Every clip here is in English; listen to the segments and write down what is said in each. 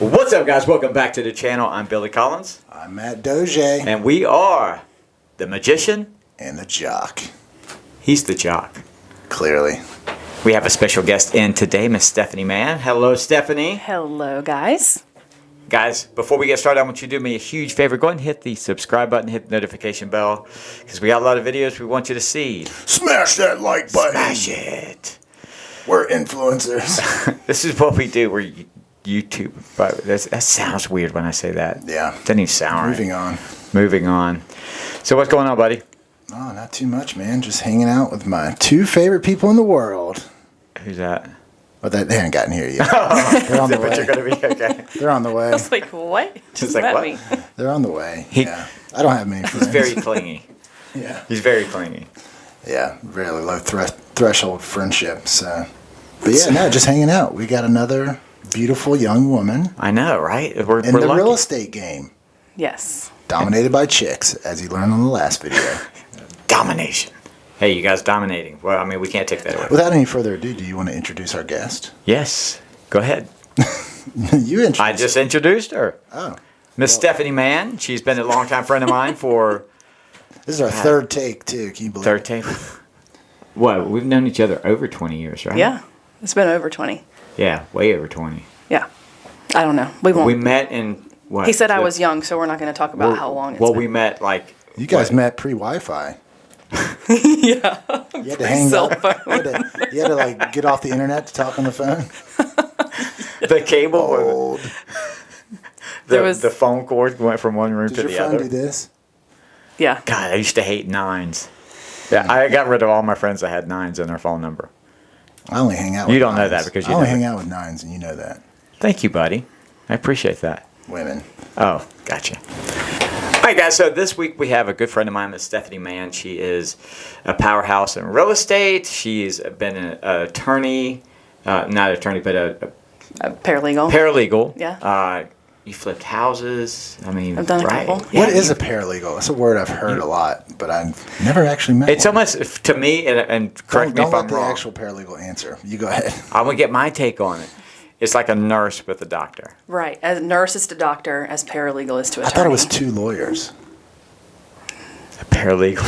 What's up, guys? Welcome back to the channel. I'm Billy Collins. I'm MATJ. And we are the magician. And the jock. He's the jock. Clearly. We have a special guest in today, Miss Stephanie Mann. Hello, Stephanie. Hello, guys. Guys, before we get started, I want you to do me a huge favor. Go ahead and hit the subscribe button, hit the notification bell, because we got a lot of videos we want you to see. Smash that like button. Smash it. We're influencers. This is what we do. We're YouTube. But that sounds weird when I say that. Yeah. Doesn't even sound right. Moving on. So what's going on, buddy? Oh, not too much, man. Just hanging out with my two favorite people in the world. Who's that? Well, they haven't gotten here yet. They're on the way. But you're going to be okay. They're on the way. I was like, what? Just like, met what? me. They're on the way. Yeah. I don't have many friends. He's very clingy. Yeah. He's very clingy. Yeah. Really low threshold friendship. So. But yeah, no, just hanging out. We got another beautiful young woman. I know, right? We're we're the lucky. real estate game. Yes. Dominated by chicks, as you learned on the last video. Domination. Hey, you guys dominating. Well, I mean, we can't take that away. Without any further ado, do you want to introduce our guest? Yes. Go ahead. You introduced I just introduced her. Oh. Miss Stephanie Mann. She's been a longtime friend of mine for... This is our third take, too. Can you believe Third take? What? We've known each other over 20 years, right? Yeah. It's been over 20. Yeah, way over 20. Yeah. I don't know. We won't. We met in... What? He said I was young, so we're not going to talk about how long it's been. we met like... You guys met pre-Wi-Fi. Yeah. You had to hang Cell up. phone. You had to like get off the internet to talk on the phone. The cable... Old. The phone cord went from one room Did to your the phone other. do this? Yeah. God, I used to hate nines. Yeah, I got rid of all my friends that had nines in their phone number. I only hang out with You don't know nines. that because you I only never- hang out with nines, and you know that. Thank you, buddy. I appreciate that. Women. Oh, gotcha. All right, guys. So this week we have a good friend of mine, Miss Stephanie Mann. She is a powerhouse in real estate. She's been an attorney, not attorney, but a Paralegal. paralegal. Yeah. You flipped houses. I mean, I've done a right? couple. What is a paralegal? It's a word I've heard a lot, but I've never actually met It's one. almost, to me, and correct me Don't if let I'm the wrong. actual paralegal answer. You go ahead. I'm going to get my take on it. It's like a nurse with a doctor. Right. As nurse is to doctor, as paralegal is to attorney. I thought it was two lawyers. A paralegal.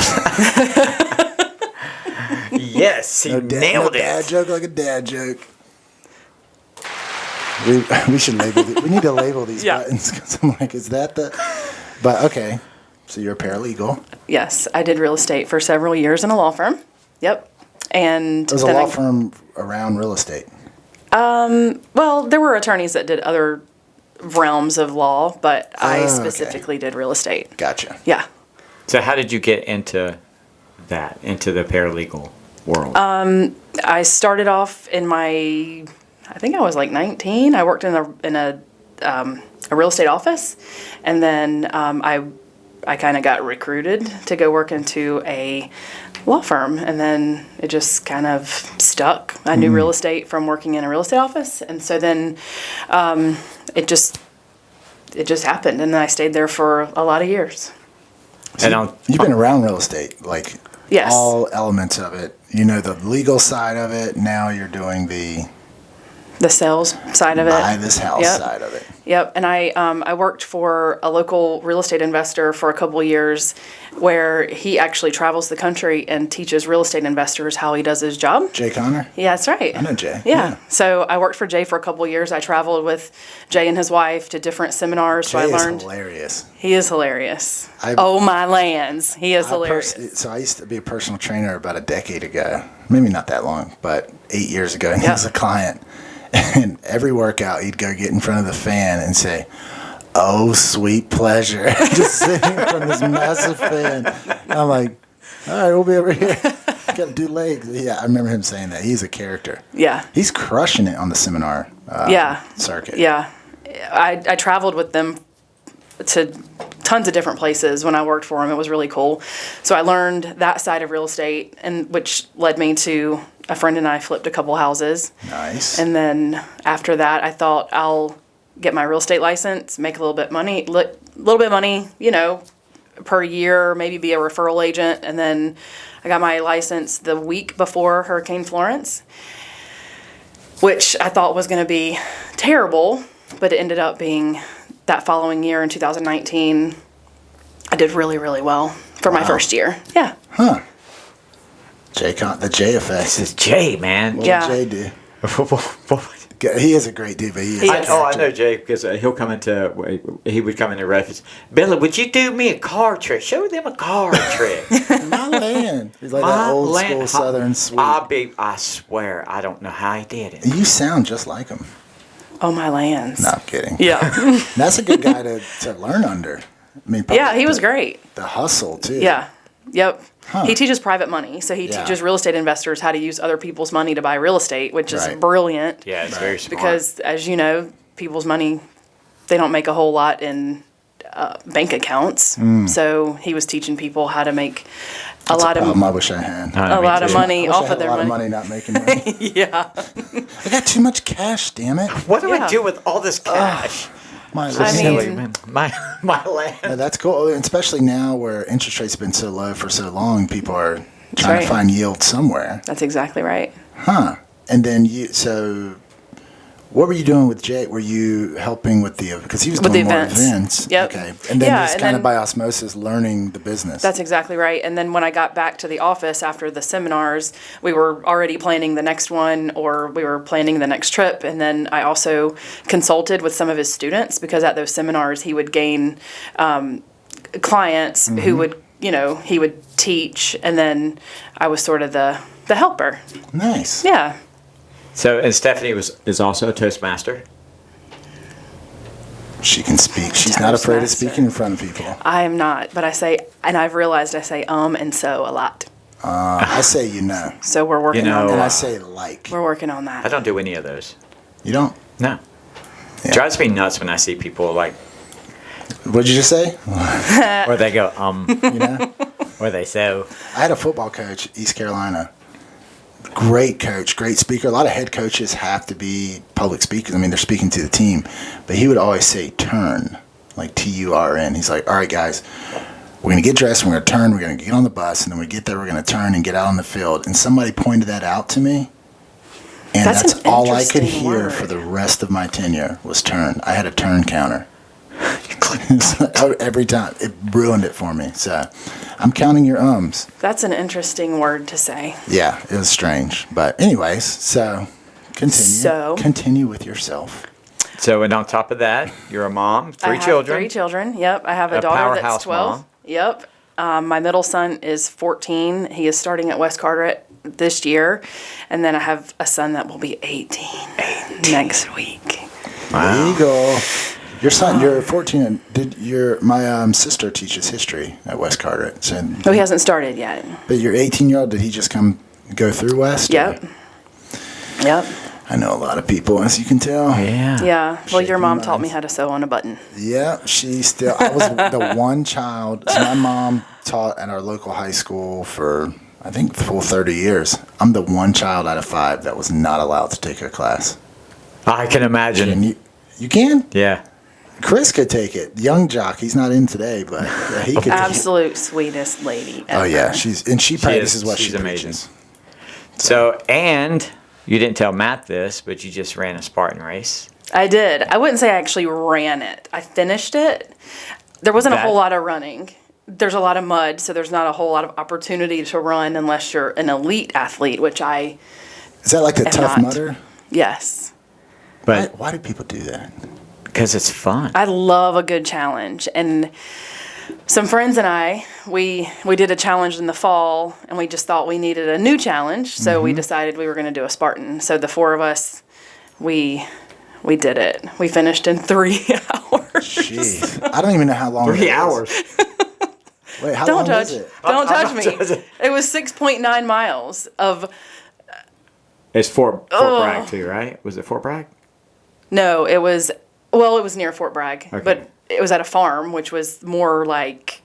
Yes, he nailed it. Dad joke like a dad joke. We should label. We need to label these buttons because I'm like, is that the? But okay, so you're a paralegal. Yes. I did real estate for several years in a law firm. Yep. And There's a then law firm around real estate. Well, there were attorneys that did other realms of law, but I okay. specifically did real estate. Gotcha. Yeah. So how did you get into that, into the paralegal world? I started off in I think I was like 19. I worked in a real estate office, and then I kind of got recruited to go work into a law firm, and then it just kind of stuck. I knew real estate from working in a real estate office, and so then it just happened, and then I stayed there for a lot of years. So you've been around real estate, like Yes. all elements of it. You know the legal side of it. Now you're doing the sales side of it. buy this house Yep. side of it. Yep, and I worked for a local real estate investor for a couple of years, where he actually travels the country and teaches real estate investors how he does his job. Jay Connor. Yeah, that's right. I know Jay. Yeah. So I worked for Jay for a couple of years. I traveled with Jay and his wife to different seminars. So I Jay is learned. hilarious. He is hilarious. Oh my lands, he is hilarious. So I used to be a personal trainer about a decade ago. Maybe not that long, but 8 years ago. And he was a client. And every workout, he'd go get in front of the fan and say, "Oh, sweet pleasure." Just sitting in front of this massive fan. I'm like, all right, we'll be over here. Got to do legs. Yeah, I remember him saying that. He's a character. Yeah. He's crushing it on the seminar circuit. Yeah. I traveled with them to tons of different places when I worked for him. It was really cool. So I learned that side of real estate, and which led me to a friend and I flipped a couple houses. Nice. And then after that, I thought I'll get my real estate license, make a little bit of money, per year, maybe be a referral agent. And then I got my license the week before Hurricane Florence, which I thought was going to be terrible. but it ended up being that following year in 2019, I did really, really well for my first year. Yeah. Huh. The J effect. This is Jay, man. What Yeah. would Jay do? He is a great dude, but he is. He a is. I character. know Jay because he would come into reference. Billy, would you do me a card trick? Show them a card trick. My land. He's like My that old land- school Southern sweet. I swear, I don't know how he did it. You sound just like him. Oh, my lands. No, I'm kidding. Yeah. That's a good guy to learn under. I mean, Yeah, he was great. The hustle too. Yeah. Yep. Huh. He teaches private money. So he Yeah. teaches real estate investors how to use other people's money to buy real estate, which is Right. brilliant. Yeah, it's very smart. Because, as you know, people's money, they don't make a whole lot in bank accounts. So he was teaching people how to make a lot of I wish I had. I a mean, lot of too. money I wish I off had of their a lot money. of money not making money. Yeah. I got too much cash, damn it. What do I Yeah. do with all this cash? My I land. mean- Silly, man. My land. Yeah, that's cool, especially now where interest rates have been so low for so long. People are trying right. to find yield somewhere. That's exactly right. Huh. And then what were you doing with Jay? Were you helping with because he was With doing the more events. events? Yep. Okay. And then Yeah, just and kind of then- by osmosis learning the business. That's exactly right. And then when I got back to the office after the seminars, we were already planning the next one or we were planning the next trip. And then I also consulted with some of his students because at those seminars he would gain clients who would, he would teach. And then I was sort of the helper. Nice. Yeah. So, and Stephanie is also a Toastmaster. She can speak. She's not afraid of Toastmaster. speaking in front of people. I am not, but I've realized I say and so a lot. I say So we're working on and I that. say like. We're working on I that. don't do any of those. You don't? No. Yeah. It drives me nuts when I see people like, What'd you just say? or they go, You know? or they so. I had a football coach, East Carolina. Great coach, great speaker. A lot of head coaches have to be public speakers. I mean, they're speaking to the team. But he would always say turn, like Turn. He's like, all right, guys, we're going to get dressed, we're going to turn, we're going to get on the bus, and then we get there, we're going to turn and get out on the field. And somebody pointed that out to me. And That's that's an all I could interesting hear word. for the rest of my tenure was turn. I had a turn counter. Every time. It ruined it for me. So I'm counting your ums. That's an interesting word to say. Yeah, it was strange. But anyways, so continue. So? Continue with yourself. So, and on top of that, you're a mom, I three have children. 3 children. Yep. I have a A daughter powerhouse that's 12. mom. Yep. My middle son is 14. He is starting at West Carteret this year. And then I have a son that will be 18. Next week. There you go. Your son, you're 14. And my sister teaches history at West Carteret. So, Oh, he hasn't started yet. but your 18-year-old, did he just go through West? or- Yep. Yep. I know a lot of people, as you can tell. Yeah. Yeah. Well, your Shaking mom taught me minds. how to sew on a button. Yeah, I was the one child. So my mom taught at our local high school for, I think, the full 30 years. I'm the one child out of 5 that was not allowed to take a class. I can imagine. And you can? Yeah. Chris could take it. Young jock. He's not in today, but yeah, he could take it. Absolute sweetest lady ever. Oh, yeah. She practices what she's she amazing. preaches. So, and you didn't tell Matt this, but you just ran a Spartan race. I did. I wouldn't say I actually ran it. I finished it. There wasn't a That- whole lot of running. There's a lot of mud, so there's not a whole lot of opportunity to run unless you're an elite athlete, which I, Is that like the am Tough not. Mudder? Yes. But Why do people do that? because it's fun. I love a good challenge. And some friends and I, we did a challenge in the fall, and we just thought we needed a new challenge, so we decided we were going to do a Spartan. So the 4 of us, we did it. We finished in 3 hours. Jeez. I don't even know how long 3 it is. hours. Wait, how Don't long touch. is it? Don't I'm touch not me. touching. It was 6.9 miles of. It's Fort Bragg too, right? Was it Fort Bragg? No, it was. Well, it was near Fort Bragg, Okay. but it was at a farm, which was more like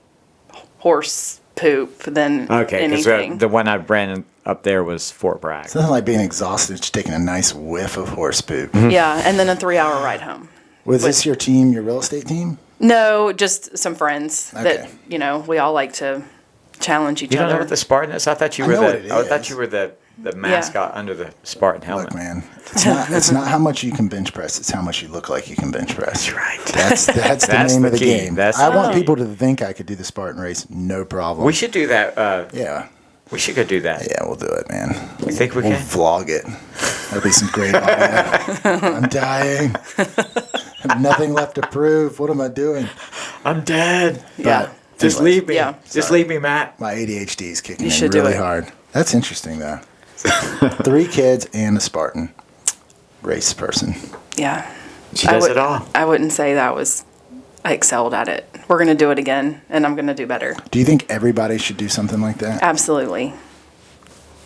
horse poop than Okay, because anything. the one I ran up there was Fort Bragg. It's nothing like being exhausted, just taking a nice whiff of horse poop. Yeah, and then a 3-hour ride home. Was this your team, your real estate team? No, just some friends Okay. that we all like to challenge each You don't other. know what the Spartan is? I thought you I were know what it I thought is. you were the the mascot under the Spartan helmet. Look, man, it's not how much you can bench press, it's how much you look like you can bench press. That's right. That's the name of the key. game. That's I the want key. people to think I could do the Spartan race, no problem. We should do that. Yeah. We should go do that. Yeah, we'll do it, man. You think we We'll can? vlog it. That'll be some great audio. I'm dying. I have nothing left to prove. What am I doing? I'm dead. Yeah. Just anyways, leave me. Yeah. Just leave me, Matt. My ADHD is kicking You in should do really it. hard. That's interesting, though. 3 kids and a Spartan race person. Yeah. She does it all. I wouldn't say I excelled at it. We're going to do it again, and I'm going to do better. Do you think everybody should do something like that? Absolutely.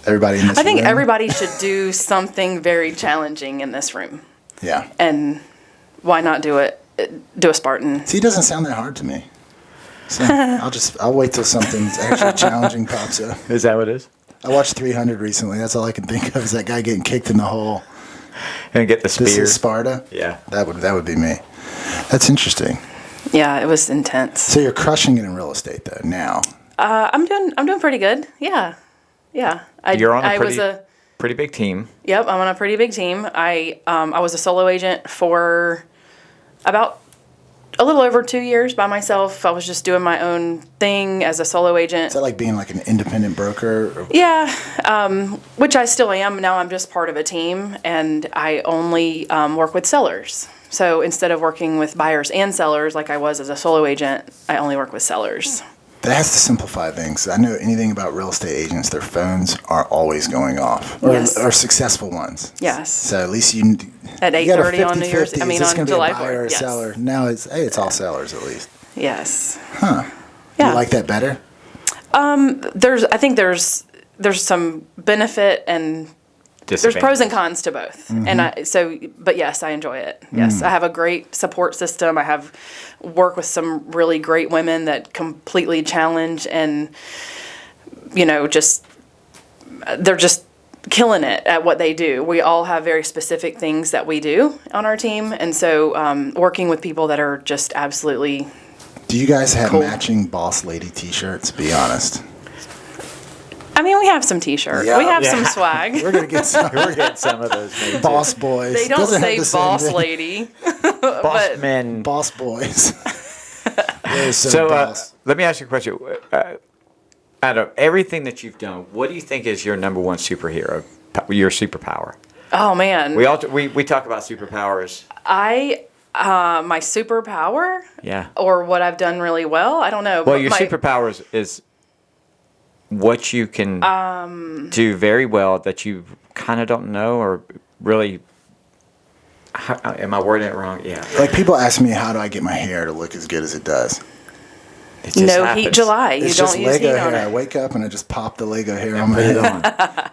Everybody in this I think room? everybody should do something very challenging in this room. Yeah. And why not do it? Do a Spartan. See, it doesn't sound that hard to me. So I'll wait till something's actually challenging pops up. Is that what it is? I watched 300 recently. That's all I can think of is that guy getting kicked in the hole. And get the spear. This is Sparta? Yeah. That would be me. That's interesting. Yeah, it was intense. So you're crushing it in real estate though now. I'm doing pretty good. Yeah. You're on I a was pretty big team. Yep, I'm on a pretty big team. I was a solo agent for about a little over 2 years by myself. I was just doing my own thing as a solo agent. Is that like being like an independent broker? Or? Yeah, which I still am. Now I'm just part of a team, and I only work with sellers. So instead of working with buyers and sellers like I was as a solo agent, I only work with sellers. That has to simplify things. I know anything about real estate agents, their phones are always going off. Yes. Or successful ones. Yes. So at least you At you got a 8:30 on New Year's. 50-50. I mean, Is this on gonna July be a buyer 4th, or a yes. seller? Now it's all sellers at least. Yes. Huh. Yeah. You like that better? I think there's some benefit and there's pros and cons to both. Mm-hmm. And but yes, I enjoy it. Yes, I have a great support system. I have work with some really great women that completely challenge and they're just killing it at what they do. We all have very specific things that we do on our team, and so working with people that are just absolutely. Do you guys have Cool. matching Boss Lady t-shirts? Be honest. I mean, we have some T-shirts. Yeah. We have Yeah. some swag. We're gonna get some We're getting some of those. Maybe Boss Boys. They don't Doesn't have say the same boss thing. lady. boss but- men. Boss Boys. They're so So boss. let me ask you a question. Out of everything that you've done, what do you think is your number one superhero? Your superpower? Oh man, We talk about superpowers. my superpower Yeah. or what I've done really well. I don't know. Well, but your superpowers is what you can do very well that you kind of don't know or really. Am I wording it wrong? Yeah. Like people ask me, how do I get my hair to look as good as it does? It just No happens. heat July. You It's don't just use Lego heat on hair. I it. wake up and I just pop the Lego hair on And my put it head. on.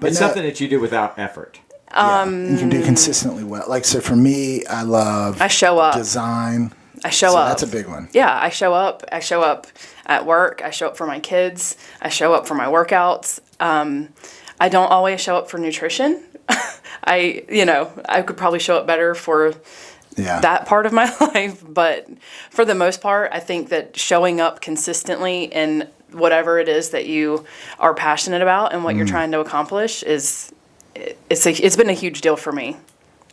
But It's no, something that you do without effort. yeah, you can do consistently well. Like so, for me, I love I show up. design. I show So up. that's a big one. Yeah, I show up. I show up at work. I show up for my kids. I show up for my workouts. I don't always show up for nutrition. I could probably show up better for Yeah. that part of my life, but for the most part, I think that showing up consistently in whatever it is that you are passionate about and what you're trying to accomplish it's been a huge deal for me.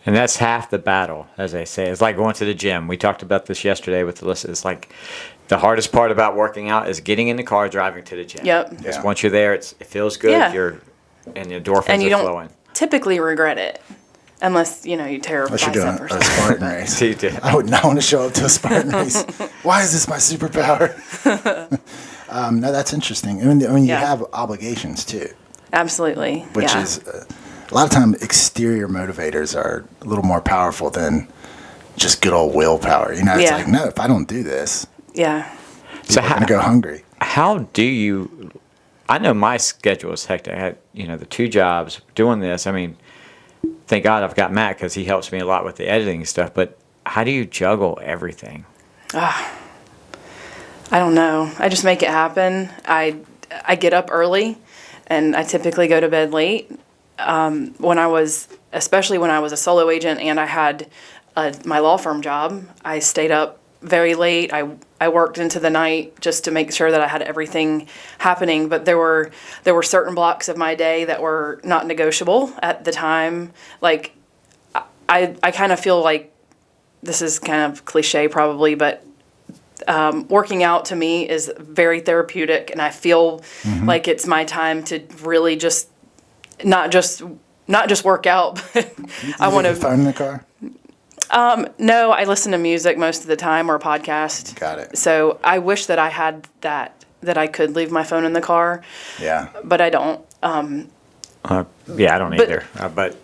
And that's half the battle, as they say. It's like going to the gym. We talked about this yesterday with Alyssa. It's like the hardest part about working out is getting in the car, driving to the gym. Yep. Because Yeah. once you're there, it feels good. Yeah. And the endorphins And you are don't flowing. typically regret it unless you tear a Unless you're doing bicep or a something. Spartan race. You did. I would not want to show up to a Spartan race. Why is this my superpower? No, that's interesting. I mean, you Yeah. have obligations too, Absolutely. which yeah. is a lot of time exterior motivators are a little more powerful than just good old willpower. It's Yeah. like, no, if I don't do this, Yeah. So I'm going to go hungry. how do you? I know my schedule is hectic. I had, the 2 jobs doing this. I mean, thank God I've got Matt because he helps me a lot with the editing stuff. But how do you juggle everything? I don't know. I just make it happen. I get up early, and I typically go to bed late. Especially when I was a solo agent and I had my law firm job, I stayed up very late. I worked into the night just to make sure that I had everything happening. But there were certain blocks of my day that were not negotiable at the time. Like I kind of feel like this is kind of cliche probably, but working out to me is very therapeutic, and I feel like it's my time to really just not just work out, but I want to. Phone in the car. No, I listen to music most of the time or a podcast. Got it. So I wish that I had that I could leave my phone in the car. Yeah. But I don't. Yeah, I don't either. But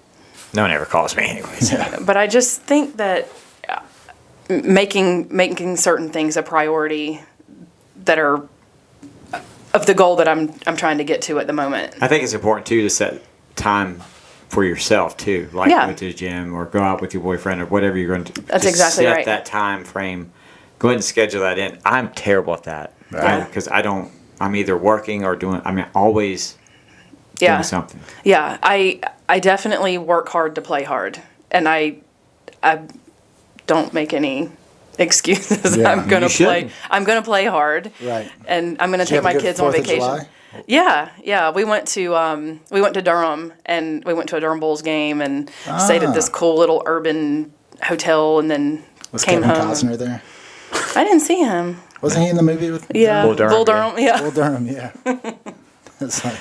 no one ever calls me anyways. Yeah. But I just think that making certain things a priority that are of the goal that I'm trying to get to at the moment. I think it's important too to set time for yourself too, like go to the gym or go out with your boyfriend or whatever you're going to. That's exactly set right. That time frame. Go ahead and schedule that in. I'm terrible at that, Right. Because I'm either working or doing. Always doing something. Yeah, I definitely work hard to play hard, and I don't make any excuses. Yeah, I'm gonna you play. shouldn't. I'm gonna play hard. Right. And I'm gonna Did you take have a my good kids on 4th of vacation. July? Yeah. We went to Durham, and we went to a Durham Bulls game and stayed at this cool little urban hotel, and then Was came Kevin home. Costner there? I didn't see him. Wasn't he in the movie with? Yeah, Bull Durham, Bull Durham. Yeah. Bull Durham, yeah. It's like,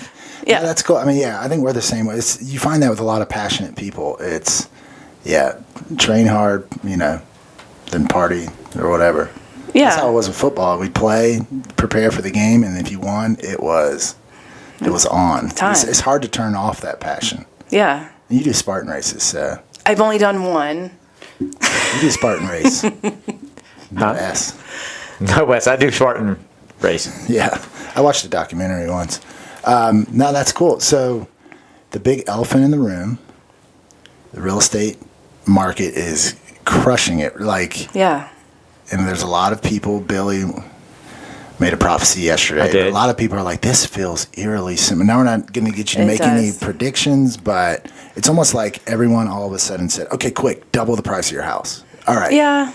Yeah. that's cool. I mean, I think we're the same way. You find that with a lot of passionate people. It's, train hard, then party or whatever. Yeah. That's how it was with football. We'd play, prepare for the game, and if you won, it was on. Time. It's hard to turn off that passion. Yeah. And you do Spartan races, so I've only done one. you do Spartan race. Not S. No, Wes. I do Spartan racing. Yeah, I watched a documentary once. No, that's cool. So, the big elephant in the room, the real estate market is crushing it. Like, Yeah. and there's a lot of people. Billy made a prophecy yesterday. I did. A lot of people are like, "This feels eerily similar." Now we're not going to get you to It make any does. predictions, but it's almost like everyone all of a sudden said, "Okay, quick, double the price of your house." All right. Yeah.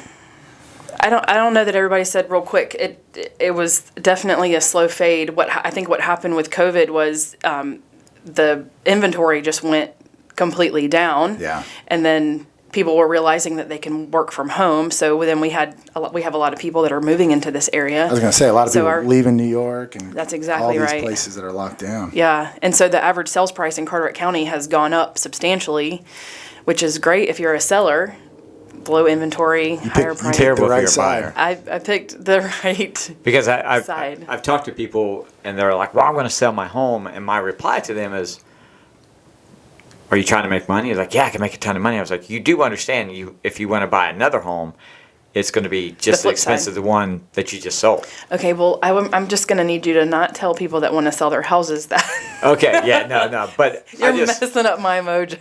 I don't know that everybody said real quick. It was definitely a slow fade. I think what happened with COVID was the inventory just went completely down. Yeah. And then people were realizing that they can work from home. So then we have a lot of people that are moving into this area. I was going to say a lot of So people our- leaving New York and That's all exactly these right. places that are locked down. Yeah, and so the average sales price in Carteret County has gone up substantially, which is great if you're a seller. Low inventory, higher you price. Terrible the right for your side. buyer. I picked the right. Because I've Side. talked to people and they're like, "Well, I'm going to sell my home," and my reply to them is, "Are you trying to make money?" He's like, "Yeah, I can make a ton of money." I was like, "You do understand if you want to buy another home, it's going to be just as flip expensive side. as the one that you just sold." Okay, well, I'm just going to need you to not tell people that want to sell their houses that. Okay, yeah, no, but You're I just messing up my mojo.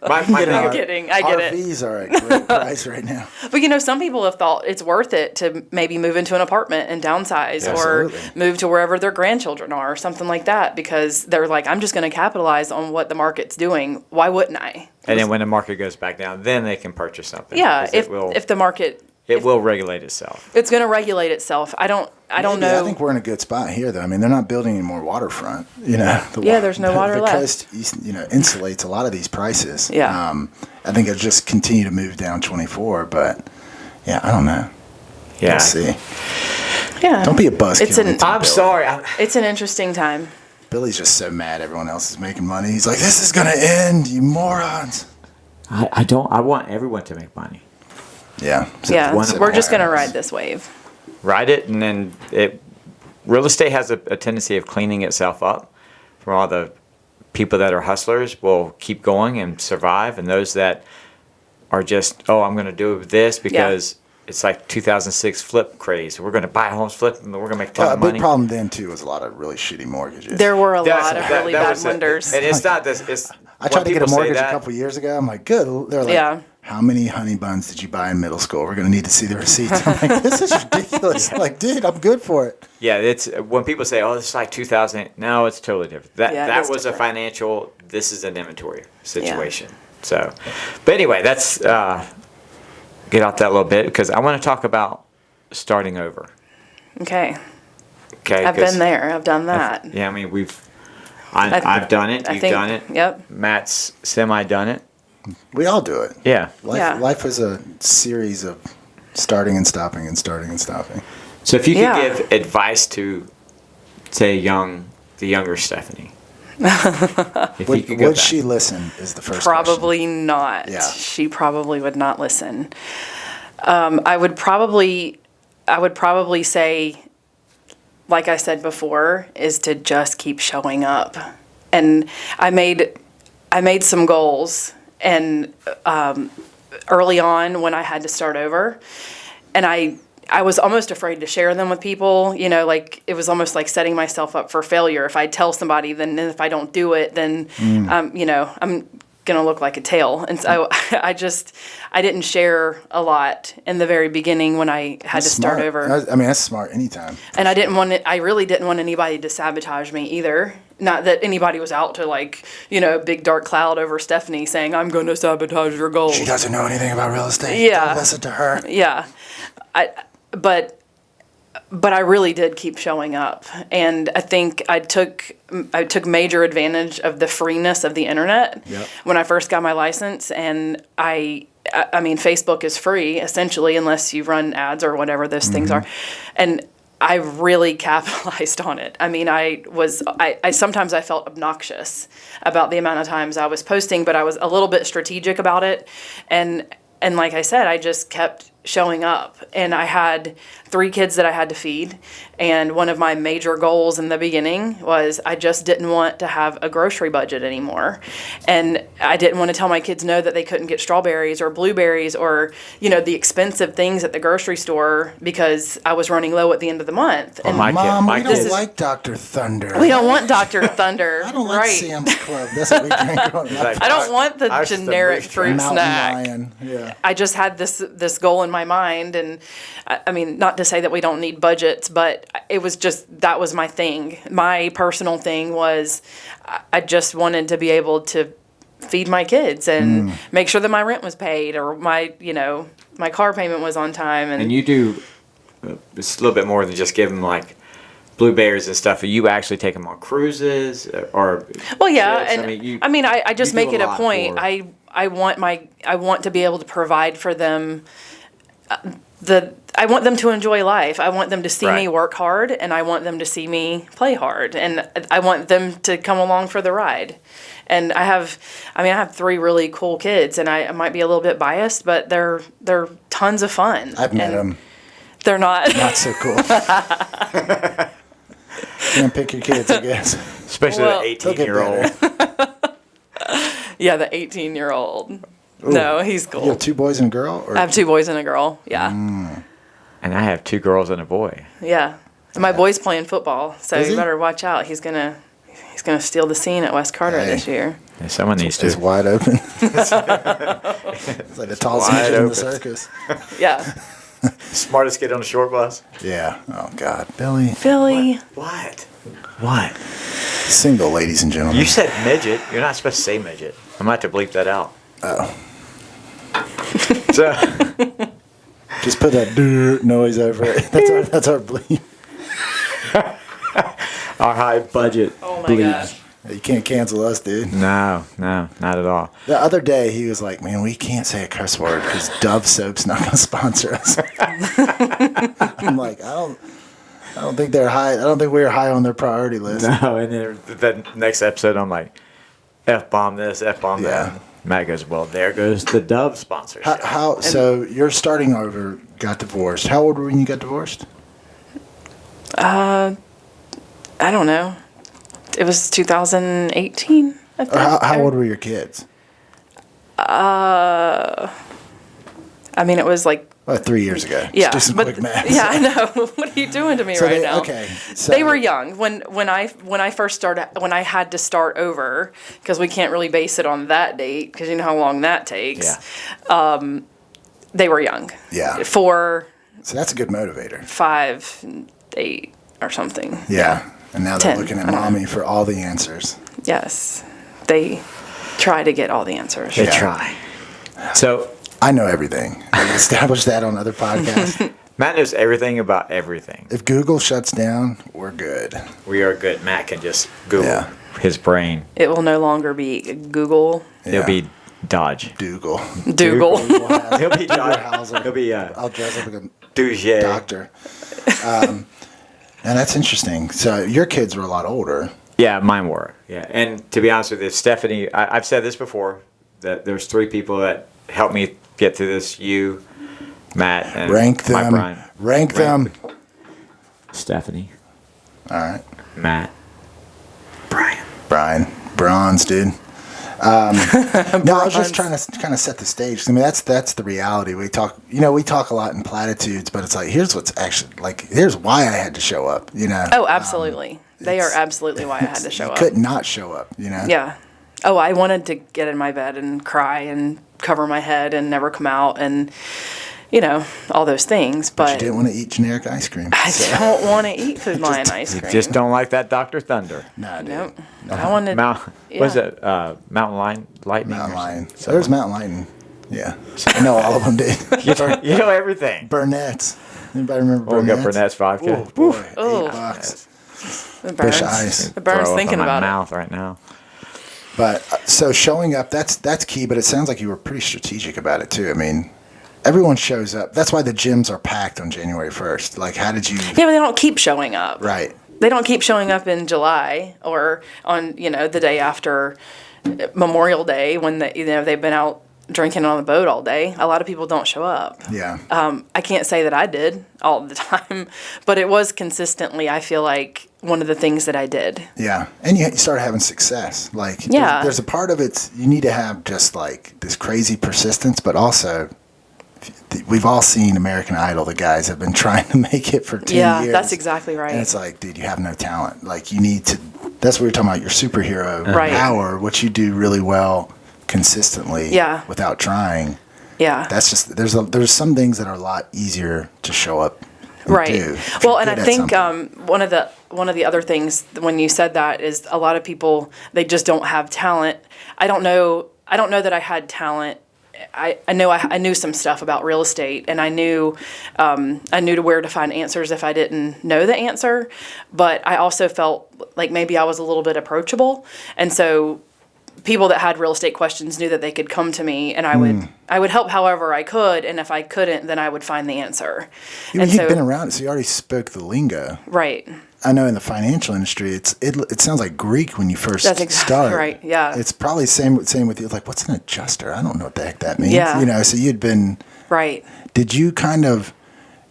my Get thing- an I'm R- kidding. I get it. RVs are at great price right now. But some people have thought it's worth it to maybe move into an apartment and downsize or Absolutely. move to wherever their grandchildren are or something like that because they're like, I'm just going to capitalize on what the market's doing. Why wouldn't I? and then when the market goes back down, then they can purchase something. Yeah, 'Cause if the market, it will regulate itself. it's going to regulate itself. I don't Maybe. know. I think we're in a good spot here, though. I mean, they're not building any more waterfront. There's no water the left. coast, insulates a lot of these prices. Yeah. I think it'll just continue to move down 24, but I don't know. Yeah. We'll see. Yeah. Don't be a buzzkill. It's an- Billy. I'm sorry. It's an interesting time. Billy's just so mad everyone else is making money. He's like, "This is gonna end, you morons." I don't. I want everyone to make money. Yeah. Yeah, one of we're just going to requirements. ride this wave. Ride it, and then real estate has a tendency of cleaning itself up from all the people that are hustlers will keep going and survive, and those that are just, I'm going to do this because it's like 2006 flip craze. We're going to buy homes, flip them, and we're going to make a ton A of big money. problem then too was a lot of really shitty mortgages. There were a That's- lot of that- really that bad was it. lenders. And it's not this. It's I tried to get a when people say mortgage a that- couple years ago. I'm like, good. They're like, Yeah. how many honey buns did you buy in middle school? We're going to need to see the receipts. I'm like, this is ridiculous. I'm like, dude, I'm good for it. Yeah, it's when people say, "Oh, this is like 2000." No, it's totally different. Yeah, it That is was a different. financial. This is an inventory situation. So, but anyway, that's get out that little bit because I want to talk about starting over? Okay. Okay, I've been there. I've done that. Yeah, I mean, I've done it. You've done it. Yep. Matt's semi-done it. We all do it. Yeah. Life is a series of starting and stopping and starting and stopping. So if you could give advice to, say, the younger Stephanie, if you could go Would back. she listen? Is the first Probably not. Yeah. She probably would not listen. I would probably say, like I said before, is to just keep showing up. And I made some goals, and early on when I had to start over, and I was almost afraid to share them with people. You know, like it was almost like setting myself up for failure. If I tell somebody, then if I don't do it, then you know, I'm gonna look like a tail. And so I didn't share a lot in the very beginning when I had to start over. I mean, that's smart anytime. And I really didn't want anybody to sabotage me either. Not that anybody was out to, like, you know, big dark cloud over Stephanie saying, I'm going to sabotage your goals. She doesn't know anything about real estate. Yeah. Don't listen to her. Yeah. But I really did keep showing up. And I think I took major advantage of the freeness of the internet when I first got my license. And I mean, Facebook is free, essentially, unless you run ads or whatever those things are. And I really capitalized on it. I mean, I sometimes I felt obnoxious about the amount of times I was posting, but I was a little bit strategic about it. And like I said, I just kept showing up. And I had 3 kids that I had to feed. And one of my major goals in the beginning was I just didn't want to have a grocery budget anymore. And I didn't want to tell my kids no that they couldn't get strawberries or blueberries or, you know, the expensive things at the grocery store because I was running low at the end of the month. Well, And Mom, my we don't kids- like Dr. Thunder. we don't want Dr. Thunder. I don't like right. Sam's Club. That's what we drink on Like, I don't want the Ours is the generic Moose fruit Mountain snack. Lion. Yeah. I just had this goal in my mind, and I mean, not to say that we don't need budgets, but it was just that was my thing. My personal thing was I just wanted to be able to feed my kids and make sure that my rent was paid or my car payment was on time. And you do it's a little bit more than just give them like blueberries and stuff. You actually take them on cruises or well, yeah, trips? and I just you make do it a a lot point. for- I want to be able to provide for them. I want them to enjoy life. I want them to see me Right. work hard, and I want them to see me play hard, and I want them to come along for the ride. And I have 3 really cool kids, and I might be a little bit biased, but they're tons of fun. I've met And them. They're not. Not so cool. Can't pick your kids, I guess. especially Well- the They'll get 18-year-old. Yeah, the 18-year-old. No, he's cool. You have 2 boys and a girl? Or? I have 2 boys and a girl. Yeah. And I have 2 girls and a boy. Yeah. And my boy's playing football, so Is you he? better watch out. He's gonna steal the scene at West Carter Hey. this year. And someone needs It's to. wide open. It's like the tallest wide midget in the open. circus. Yeah. Smartest kid on the short bus. Yeah. Oh, God. Billy. Philly. What? What? Single, ladies and gentlemen. You said midget. You're not supposed to say midget. I'm going to have to bleep that out. Oh. So, Just put that noise over it. That's our bleep. our high budget Oh my bleep. gosh. You can't cancel us, dude. No, not at all. The other day, he was like, man, we can't say a curse word because Dove Soap's not going to sponsor us. I'm like, I don't think they're high. I don't think we're high on their priority list. No, and then the next episode, I'm like, F-bomb this, F-bomb that. Yeah. Matt goes, well, there goes the Dove sponsorship. So you're starting over, got divorced. How old were you when you got divorced? I don't know. It was 2018, I think. Or how old were your kids? I mean, it was like, 3 years ago. yeah. Just do some but, quick math. yeah, I know. What are you doing to me So right now? Okay. So They were young when I first started, when I had to start over, because we can't really base it on that date, because you know how long that takes. Yeah. They were young. Yeah. 4, So that's a good motivator. 5, 8, or something. Yeah. And now they're 10, looking at I don't know. mommy for all the answers. Yes. They try to get all the answers. They Yeah. try. So, I know everything. I've established that on other podcasts. Matt knows everything about everything. If Google shuts down, we're good. We are good. Matt can just Google his brain. It will no longer be Google. It'll be Dodge. Dougal. He'll be Dodge. He'll be I'll dress up like a Douche. doctor. And that's interesting. So your kids were a lot older. Yeah, mine were. Yeah, and to be honest with you, Stephanie, I've said this before, that there's 3 people that helped me get through this. You, Matt, and rank them. Brian. Rank them. Stephanie. All right. Matt. Brian. Bronze, dude. No, I was just trying to kind of set the stage. I mean, that's the reality. We talk a lot in platitudes, but it's like, here's what's actually, like, here's why I had to show up, Oh, absolutely. They are absolutely why I had to show up. Could not show up, Yeah. Oh, I wanted to get in my bed and cry and cover my head and never come out and, all those things. But you didn't want to eat generic ice cream. I don't want to eat Food Lion ice cream. You just don't like that Dr. Thunder. No, dude. Nope. I wanted. Was it Mountain Lightning? Mountain Lion. So there's Mountain Lightning. Yeah. I know all of them, dude. You know everything. Burnett's. Anybody remember We'll Burnett's? get Burnett's vodka. Oh, boy. Oh. $8. It burns. Fish eyes. It burns Throw up thinking in my about mouth right now. But so showing up, that's key. But it sounds like you were pretty strategic about it too. I mean, everyone shows up. That's why the gyms are packed on January 1st. Like, how did you? Yeah, but they don't keep showing up. Right. They don't keep showing up in July or on the day after Memorial Day when they've been out drinking on the boat all day. A lot of people don't show up. Yeah. I can't say that I did all the time, but it was consistently, I feel like, one of the things that I did. Yeah. And you started having success. Like, there's a part of it, you need to have just like this crazy persistence, but also we've all seen American Idol. The guys have been trying to make it for 10 years. Yeah, that's exactly right. And it's like, dude, you have no talent. Like, you need to, that's what we're talking about, your superhero power, what you do really well consistently without trying. Yeah. That's just, there's some things that are a lot easier to show up and right. do. Well, and I think one of the other things when you said that is a lot of people, they just don't have talent. I don't know that I had talent. I know I knew some stuff about real estate, and I knew to where to find answers if I didn't know the answer. But I also felt like maybe I was a little bit approachable, and so people that had real estate questions knew that they could come to me, and I would help however I could, and if I couldn't, then I would find the answer. You've been around it, so you already spoke the lingo. Right. I know in the financial industry, it sounds like Greek when you first exactly start. Right. Yeah. It's probably same with you. Like, what's an adjuster? I don't know what the heck that means. Yeah. So you'd been right. Did you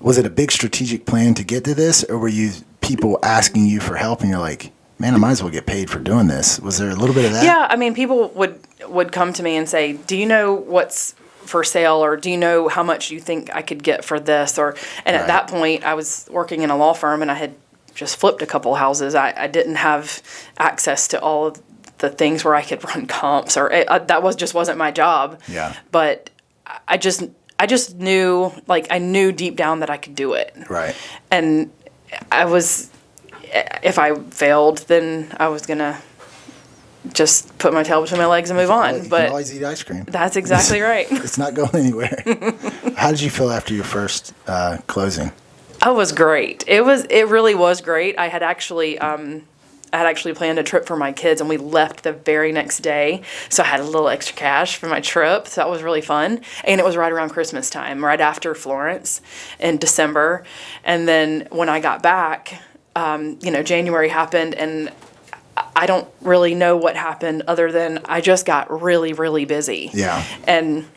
was it a big strategic plan to get to this, or were you people asking you for help, and you're like, man, I might as well get paid for doing this? Was there a little bit of that? Yeah. I mean, people would come to me and say, "Do you know what's for sale, or do you know how much you think I could get for this?" And at that point, I was working in a law firm, and I had just flipped a couple houses. I didn't have access to all of the things where I could run comps, or that wasn't my job. Yeah. But I just knew, like, I knew deep down that I could do it. Right. And if I failed, then I was gonna just put my tail between my legs and move on. You but can always eat ice cream. That's exactly right. It's not going anywhere. How did you feel after your first closing? Oh, it was great. It really was great. I had actually planned a trip for my kids, and we left the very next day. So I had a little extra cash for my trip. So that was really fun. And it was right around Christmas time, right after Florence in December. And then when I got back, January happened, and I don't really know what happened other than I just got really, really busy. Yeah. And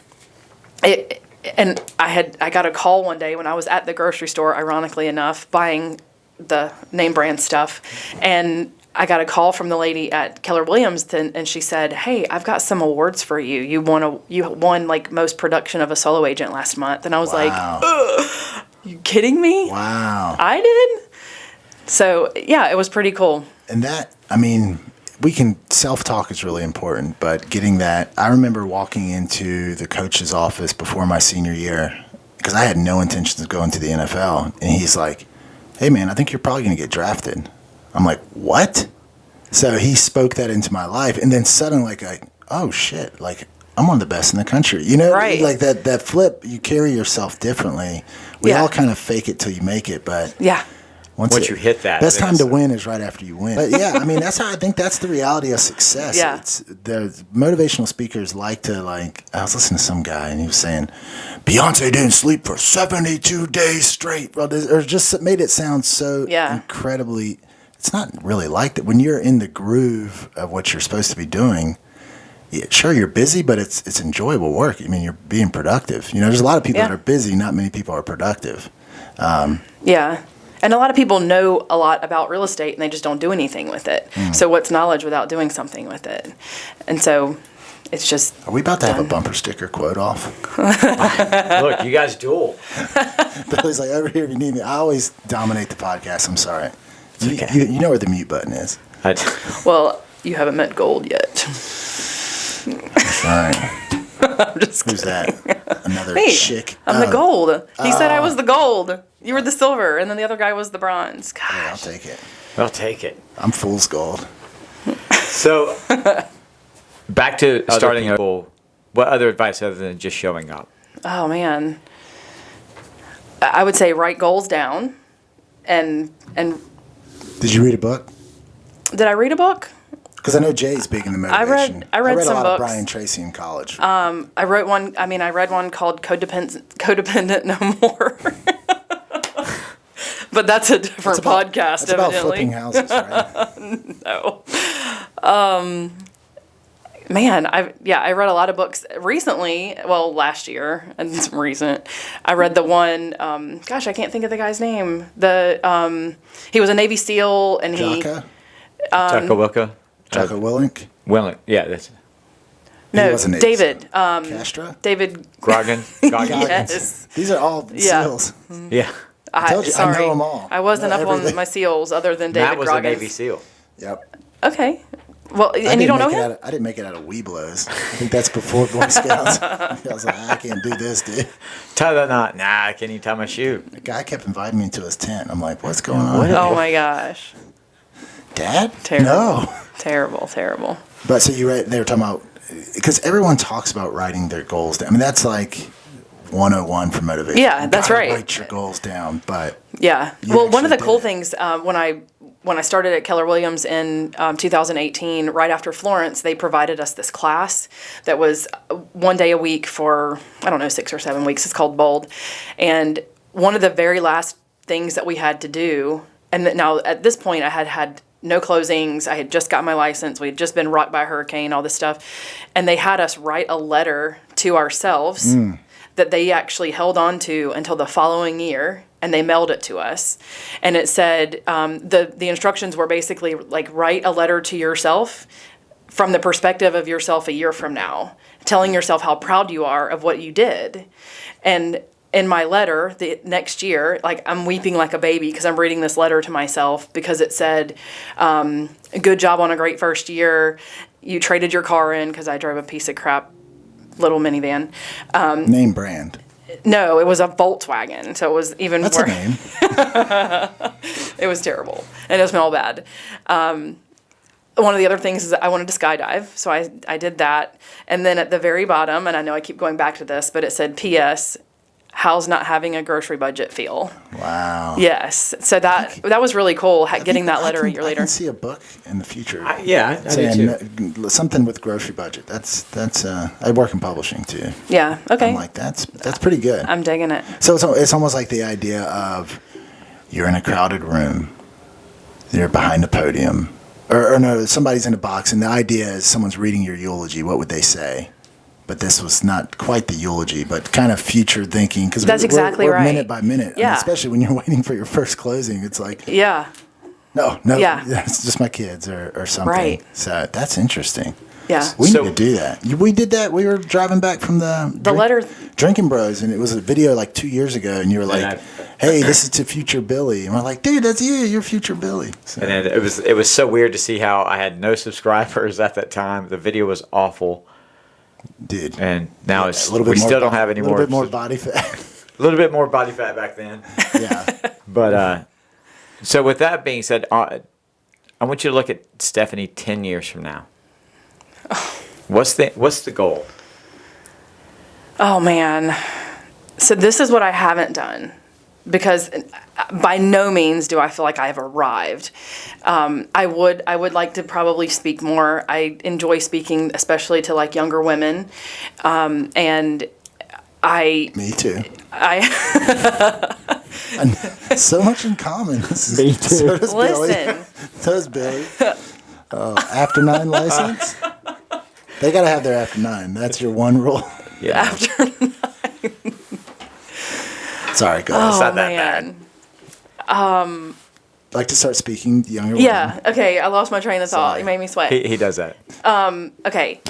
I got a call one day when I was at the grocery store, ironically enough, buying the name brand stuff, and I got a call from the lady at Keller Williams, and she said, "Hey, I've got some awards for you. You won like most production of a solo agent last month." And I was like, "Ugh, you kidding me?" Wow. I did. So yeah, it was pretty cool. And that, I mean, self-talk is really important, but getting that, I remember walking into the coach's office before my senior year, because I had no intentions of going to the NFL. And he's like, "Hey man, I think you're probably going to get drafted." I'm like, "What?" So he spoke that into my life. And then suddenly, oh shit, like, I'm one of the best in the country. You know, Right. like that flip, you carry yourself differently. We Yeah. all kind of fake it till you make it, but Yeah. Once you hit that, best then time to it's- win is right after you win. But yeah, I mean, that's how I think that's the reality of success. Yeah. It's the motivational speakers like to like. I was listening to some guy and he was saying, Beyonce didn't sleep for 72 days straight, or just made it sound so Yeah. incredibly. It's not really like that. When you're in the groove of what you're supposed to be doing, yeah, sure, you're busy, but it's enjoyable work. I mean, you're being productive. You know, there's a lot of people Yeah. that are busy. Not many people are productive. Yeah. And a lot of people know a lot about real estate and they just don't do anything with it. So what's knowledge without doing something with it? And so it's just. Are we about to have a done. bumper sticker quote off? Look, you guys duel. Billy's like, over here if you need me. I always dominate the podcast. I'm sorry. okay. You know where the mute button is. Well, you haven't met gold yet. All right. I'm just Who's kidding. that? Another Hey, chick. I'm the Oh, gold. He said I was the gold. You were the silver, and then the other guy was the bronze. yeah, I'll Gosh. take it. I'll take it. I'm fool's gold. So, back to starting a. What other advice other than just showing up? Oh man. I would say write goals down, and Did you read a book? did I read a book? Because I know Jay's big in the motivation. I read a some lot books. of Brian Tracy in college. I wrote one. I mean, I read one called Codependent No More. But that's a different podcast, It's about evidently. flipping houses, right? No. Man, I read a lot of books recently. Well, last year, and it's recent. I read the one. Gosh, I can't think of the guy's name. He was a Navy SEAL, and Jocko? Jocko Willink? Jocko Willink? Willink, yeah, that's no, was a Navy David. Castro? David. Grogan. Goggins. Yes. These are all Yeah. SEALs. Yeah. told you, I Sorry, know 'em all. I wasn't Know up on everything. my SEAls other than David Matt was Groggins. a Navy SEAL. Yep. Okay. Well, I and you didn't don't know make it him? I didn't make it out of Weeblos. I think that's before Boy Scouts. I was like, I can't do this, dude. Tie that knot. Nah, I can't even tie my shoe. The guy kept inviting me into his tent. I'm like, what's going on? Oh my gosh. Dad? Terrible. No. Terrible. But so they were talking about, because everyone talks about writing their goals down. I mean, that's like 101 for motivation. Yeah, You that's gotta right. Write your goals down, but Yeah. You Well, one of the actually cool did it. things when I started at Keller Williams in 2018, right after Florence, they provided us this class that was one day a week for, I don't know, 6 or 7 weeks. It's called Bold. And one of the very last things that we had to do, and now at this point I had no closings. I had just got my license. We had just been rocked by a hurricane, all this stuff. And they had us write a letter to ourselves that they actually held on to until the following year, and they mailed it to us. And it said, the instructions were basically like, write a letter to yourself from the perspective of yourself a year from now, telling yourself how proud you are of what you did. And in my letter the next year, like, I'm weeping like a baby because I'm reading this letter to myself because it said, good job on a great first year. You traded your car in because I drove a piece of crap little minivan. name brand. No, it was a Volkswagen, so it was even That's worse. a name. It was terrible, and it smelled bad. One of the other things is that I wanted to skydive, so I did that. And then at the very bottom, and I know I keep going back to this, but it said, P.S., how's not having a grocery budget feel? Wow. Yes. So that was really cool, getting that letter a year I later. can see a book in the future. I do saying too. something with grocery budget. That's I work in publishing too. Yeah, okay. I'm like, that's pretty good. I'm digging it. So it's almost like the idea of you're in a crowded room, you're behind a podium, or no, somebody's in a box, and the idea is someone's reading your eulogy. What would they say? But this was not quite the eulogy, but kind of future thinking. Because That's exactly we're right. minute by minute. I mean, Yeah. especially when you're waiting for your first closing, it's like, Yeah. no, Yeah. it's just my kids or something. Right. So that's interesting. Yeah. We So- need to do that. We did that. We were driving back from the letter- Drinking Bros, and it was a video like 2 years ago, and you were like, "Hey, this is to future Billy," and we're like, "Dude, that's you. You're future Billy." So, And then it was so weird to see how I had no subscribers at that time. The video was awful, dude, and now it's a little bit we more still don't have any a little more. bit more body fat. A little bit more body fat back then. Yeah. But so with that being said, I want you to look at Stephanie 10 years from now. What's the goal? Oh man. So this is what I haven't done, because by no means do I feel like I've arrived. I would like to probably speak more. I enjoy speaking, especially to like younger women, and Me too. I And so much in common. Me too. So does Billy. listen. So does Billy. After 9 license? They got to have their after 9. That's your one rule. Yeah. After Sorry, go ahead. oh not that man. Like to start speaking to younger Yeah. women? Okay. I lost my train of thought. Sorry. You made me sweat. He does that. Okay.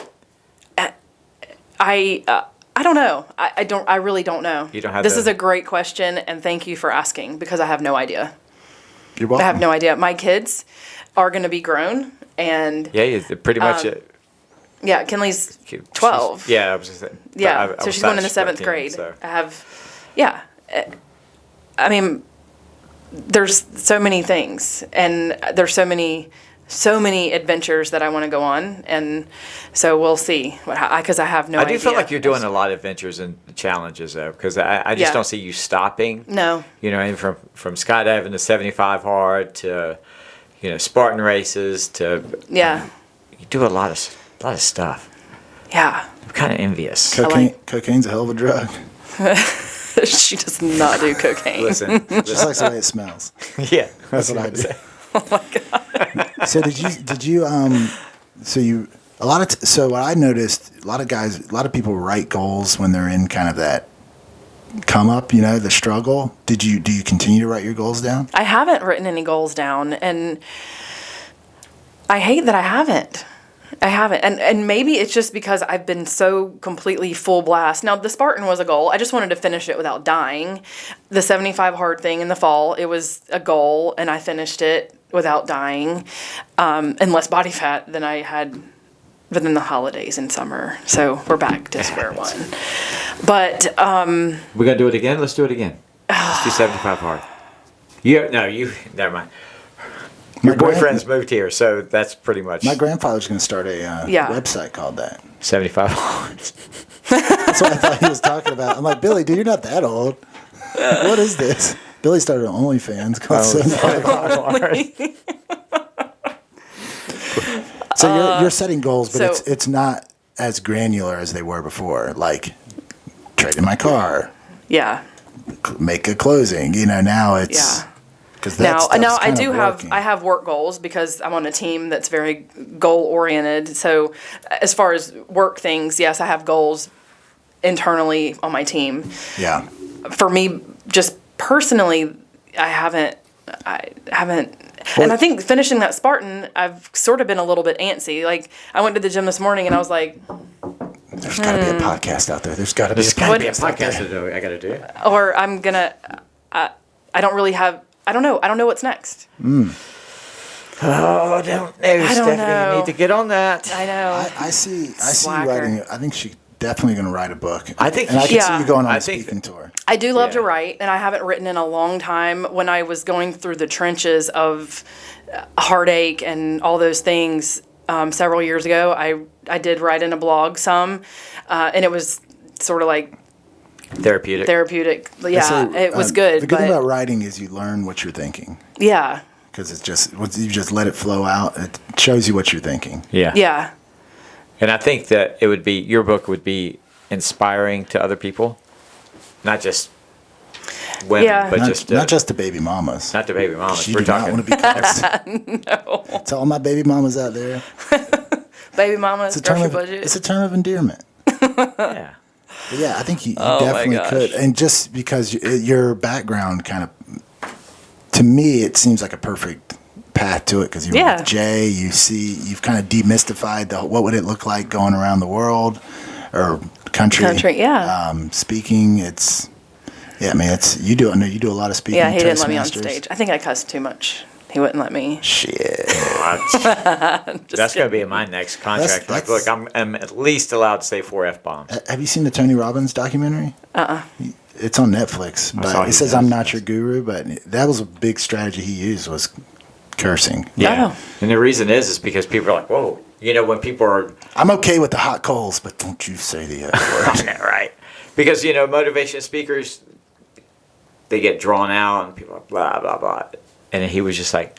I don't know. I really don't know. You don't have This the- is a great question, and thank you for asking, because I have no idea. You're welcome. I have no idea. My kids are going to be grown, and Yeah, you pretty much. yeah, Kinley's 12. Yeah, I was just saying. Yeah, so she's going in the 7th grade. So. I have, yeah. I mean, there's so many things, and there's so many adventures that I want to go on, and so we'll see because I have no I idea. do feel like you're doing a lot of adventures and challenges though, because I just Yeah. don't see you stopping. No. You know, and from skydiving to 75 hard to, Spartan races to. Yeah. You do a lot of stuff. Yeah. I'm kind of envious. Cocaine's a hell of a drug. She does not do cocaine. Listen, Just likes the way it smells. yeah, That's what I do. Oh my God. So so what I noticed, a lot of people write goals when they're in kind of that come up, the struggle. Do you continue to write your goals down? I haven't written any goals down, and I hate that I haven't. And maybe it's just because I've been so completely full blast. Now, the Spartan was a goal. I just wanted to finish it without dying. The 75 hard thing in the fall, it was a goal, and I finished it without dying, and less body fat than I had within the holidays in summer. So we're back to square one. But we're gonna do it again. Let's do it again. Let's do 75 hard. Never mind. Your boyfriend's moved here, so that's pretty much My grandfather's going to start a website called that. 75 hard. That's what I thought he was talking about. I'm like, Billy, dude, you're not that old. What is this? Billy started an OnlyFans called 75 Hard. So you're setting goals, but it's not as granular as they were before. Like trading my car, yeah. make a closing. Now it's because Now I have work goals because I'm on a team that's very goal oriented. So as far as work things, yes, I have goals internally on my team. Yeah. For me, just personally, I haven't, and I think finishing that Spartan, I've sort of been a little bit antsy. Like I went to the gym this morning and I was like, there's got to be a podcast out there. There's got to be a podcast podcast out there. I gotta do it. or I'm gonna, I don't really have. I don't know. I don't know what's next. Oh, I don't know, Stephanie. know. You need to get on that. I know. I see you Slacker. writing. I think she's definitely going to write a book. I think and I you can should. see you going on I a think speaking tour. I do love to Yeah. write, and I haven't written in a long time. When I was going through the trenches of heartache and all those things several years ago, I did write in a blog some, and it was sort of like therapeutic. Yeah, So, it was good. The good but thing about writing is you learn what you're thinking yeah, because it's just you just let it flow out. It shows you what you're thinking. Yeah. yeah, And I think that your book would be inspiring to other people, not just women, Yeah. but Not just the baby mamas. not the baby mamas. You We're do not talking. want to be close. No. To all my baby mamas out there, baby mama, it's a term grocery of budget. it's a term of endearment. Yeah. But yeah, I think you Oh, my definitely gosh. could. And just because your background kind of, to me, it seems like a perfect path to it because you're Yeah. with Jay. You've kind of demystified what would it look like going around the world or country. Yeah. Speaking, you do a lot of speaking. Yeah, he didn't let me on Toastmasters. stage. I think I cussed too much. He wouldn't let me. Shit. That's going to be in my next contract. That's- Look, I'm at least allowed to say 4 F-bombs. Have you seen the Tony Robbins documentary? It's on Netflix, saw but he it says does. I'm not your guru, but that was a big strategy he used was cursing. Yeah. Oh. And the reason is because people are like, whoa. When people are... I'm okay with the hot coals, but don't you say the F word. Yeah, right. Because, you know, motivation speakers, they get drawn out and people are blah, blah, blah. And he was just like,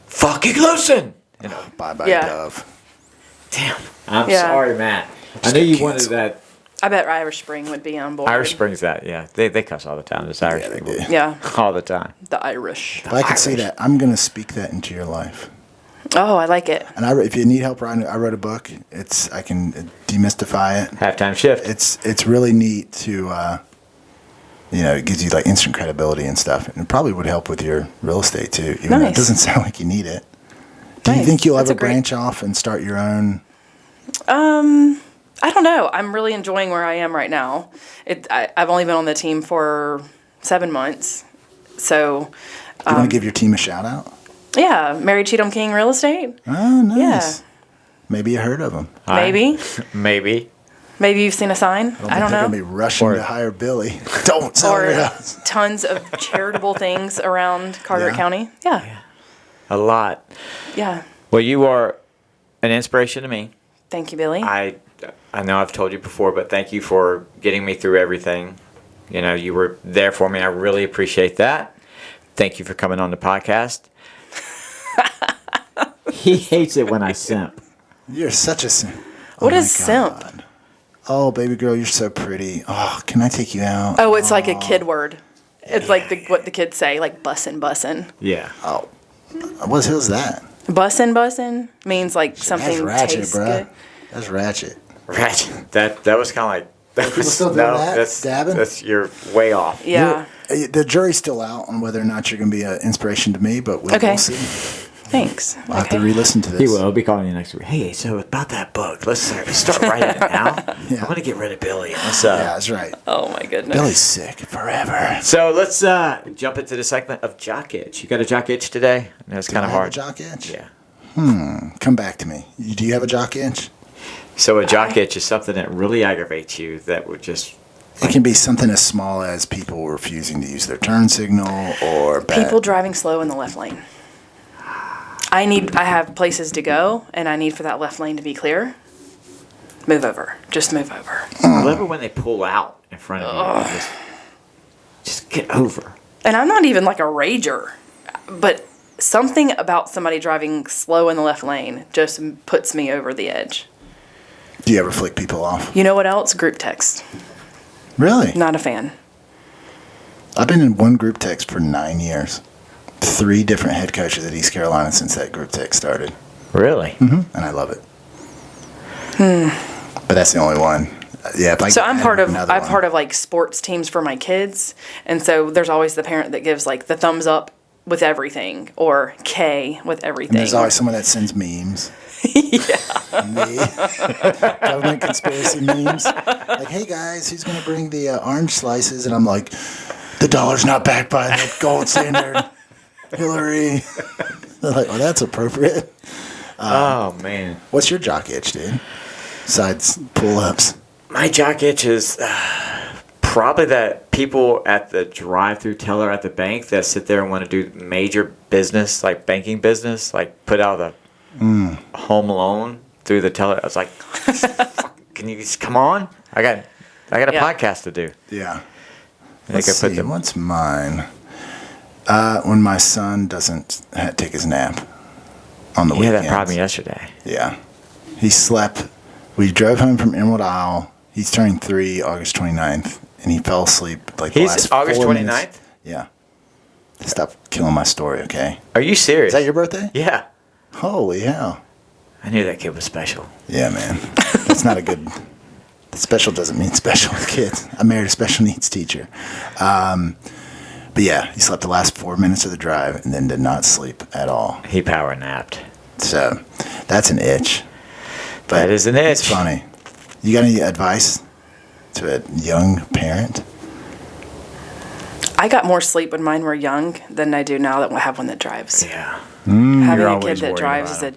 fucking listen. You know, Bye-bye, Yeah. Dove. damn. I'm Yeah. sorry, Matt. I Just know get you wanted canceled. that. I bet Irish Spring would be on board. Irish Springs, that, yeah. They cuss all the time. It's Irish Yeah, they people. do. Yeah, All the time. the Irish. If I could see that, I'm going to speak that into your life. Oh, I like it. And if you need help writing, I wrote a book. I can demystify it. Halftime shift. It's really neat to, it gives you like instant credibility and stuff. And it probably would help with your real estate too. Even though it Nice. doesn't sound like you need it. Do you Nice. think you'll That's ever a great- branch off and start your own? I don't know. I'm really enjoying where I am right now. I've only been on the team for 7 months. So, Do you want to give your team a shout out? yeah, Mary Cheatham King Real Estate. Oh, nice. Yeah. Maybe you heard of them. Maybe. Maybe. Maybe you've seen a sign. I don't They're know. going to be rushing Or- to hire Billy. Don't sell your Or house. tons of charitable things around Carteret Yeah. County. Yeah. A lot. Yeah. Well, you are an inspiration to me. Thank you, Billy. I know I've told you before, but thank you for getting me through everything. You know, you were there for me. I really appreciate that. Thank you for coming on the podcast. He hates it when I simp. You're such a simp. What my is simp? God. Oh, baby girl, you're so pretty. Oh, can I take you out? Oh, it's like a kid word. It's like what the kids say, like bussin'. Yeah. Oh, who's that? Bussin' means like That's something ratchet, tastes bro. good. That's ratchet. Ratchet. That was kind of like. That People was, still do that? Dabbing? You're way off. Yeah. The jury's still out on whether or not you're going to be an inspiration to me, but we'll Okay. see. Thanks. I'll have to Okay. re-listen to this. He will. I'll be calling you next week. Hey, so about that book, let's start writing it now. Yeah. I'm going to get rid of Billy. Let's, Yeah, that's right. Oh my goodness. Billy's sick forever. So let's jump into the segment of jock itch. You got a jock itch today? That's kind I of have hard. a jock itch? Yeah. Come back to me. Do you have a jock itch? So a jock itch is something that really aggravates you that would just. It can be something as small as people refusing to use their turn signal or People driving slow in the left lane. I have places to go, and I need for that left lane to be clear. Move over. Just move over. I love it when they pull out in front of you. Just get over. And I'm not even like a rager, but something about somebody driving slow in the left lane just puts me over the edge. Do you ever flick people off? You know what else? Group text. Really? Not a fan. I've been in one group text for 9 years. 3 different head coaches at East Carolina since that group text started. Really? And I love it. But that's the only one. Yeah, if I So could I'm add part of another I'm one. part of like sports teams for my kids, and so there's always the parent that gives like the thumbs up with everything or K with everything. And there's always someone that sends memes. Yeah. Me. Government conspiracy memes. Like, hey guys, who's going to bring the orange slices? And I'm like, the dollar's not backed by the gold standard. Hillary. They're like, well, that's appropriate. Oh, man. What's your jock itch, dude? Besides pull-ups. My jock itch is probably that people at the drive-through teller at the bank that sit there and want to do major business, like banking business, like put out a home loan through the teller. I was like, can you just come on? I got a Yeah. podcast to do. Yeah. I Let's think I put see, them. what's mine? When my son doesn't take his nap on the You had weekends. that problem yesterday. Yeah. He slept. We drove home from Emerald Isle. He's turning 3 August 29th, and he fell asleep like the He's last August 4 29th? minutes. Yeah. Stop killing my story, okay? Are you serious? Is that your birthday? Yeah. Holy hell. I knew that kid was special. Yeah, man. That's not a good... Special doesn't mean special with kids. I married a special needs teacher. But yeah, he slept the last 4 minutes of the drive and then did not sleep at all. He power napped. So that's an itch. But That is an itch. It's funny. You got any advice to a young parent? I got more sleep when mine were young than I do now that I have one that drives. Yeah. Having You're a always kid that worried drives about is him.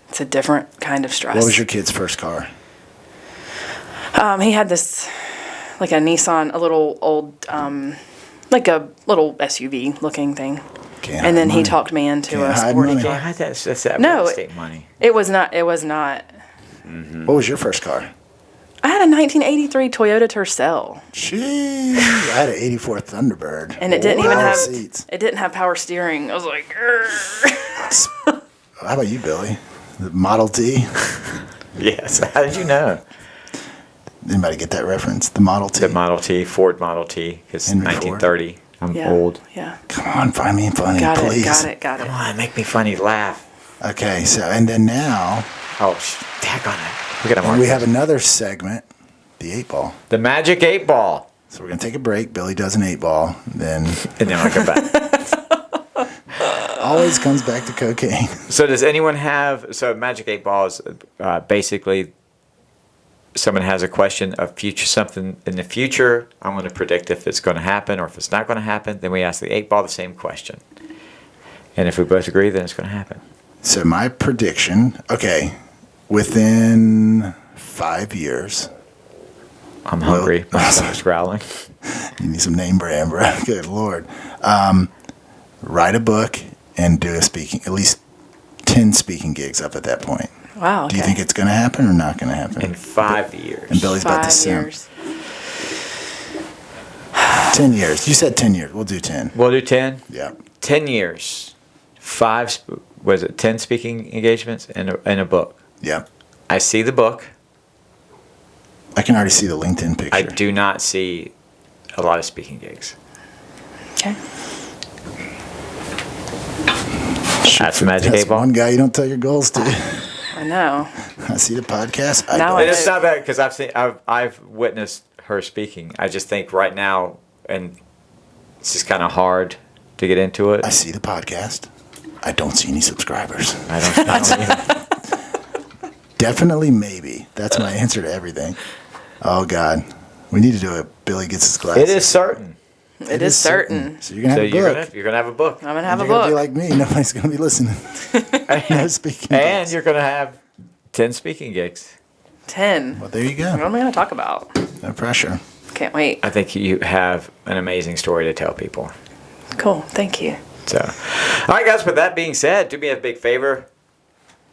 it's a different kind of stress. What was your kid's first car? He had this, like a Nissan, a little old, like a little SUV looking thing. Can't And then hide he money. talked me into Can't a hide sporty money. car. Yeah, that's that No, real estate money. It was not. What was your first car? I had a 1983 Toyota Tercel, Jeez. I had an 84 Thunderbird. and it didn't even Power have seats. it didn't have power steering. I was like, "Grr." How about you, Billy? The Model T? Yes. How did you know? Anybody get that reference? The Model T? The Model T, Ford Model T, because Henry Ford. 1930. I'm Yeah. old. Yeah. Come on, find me funny, Got please. it. Got it. Come on, make me funny, laugh. Okay, so, and then now, Oh, tag on it. Look at him. we have another segment, the 8-ball. The Magic 8 Ball. So we're going to take a break. Billy does an 8-ball. Then And then we'll come back. always comes back to cocaine. So does anyone have, so Magic 8 Ball is basically someone has a question of future, something in the future. I'm going to predict if it's going to happen or if it's not going to happen. Then we ask the 8 Ball the same question. And if we both agree, then it's going to happen. So my prediction, okay, within 5 years, I'm hungry. My stomach's growling. you need some name brand, bro. Good Lord. Write a book and do at least 10 speaking gigs up at that point. Wow. Do you think it's going to happen or not going to happen? In 5 years. And Billy's about to 5 sim. years? 10 years. You said 10 years. We'll do 10. We'll do 10. Yeah. 10 years. 10 speaking engagements and a book. Yeah. I see the book. I can already see the LinkedIn picture. I do not see a lot of speaking gigs. Okay. That's the Magic 8 Ball. One guy you don't tell your goals to. I know. I see the podcast. Now And it's not bad because I've witnessed her speaking. I just think right now, and it's just kind of hard to get into it. I see the podcast. I don't see any subscribers. I don't either. Definitely maybe. That's my answer to everything. Oh, God. We need to do it. Billy gets his glasses. It is certain. It is certain. So you're going to So have a book. you're gonna have a book, I'm gonna have a You're going to be book. like me. Nobody's going to be listening. No speaking. and gigs. you're gonna have 10 speaking gigs. 10. Well, there you What go. am I gonna talk about? No pressure. Can't wait. I think you have an amazing story to tell people. Cool. Thank you. So, all right, guys. With that being said, do me a big favor: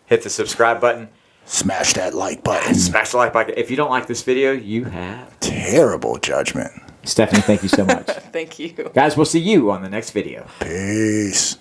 hit the subscribe button, Smash that like button. smash the like button. If you don't like this video, you have Terrible judgment. Stephanie. Thank you so much, Thank you. guys. We'll see you on the next video. Peace.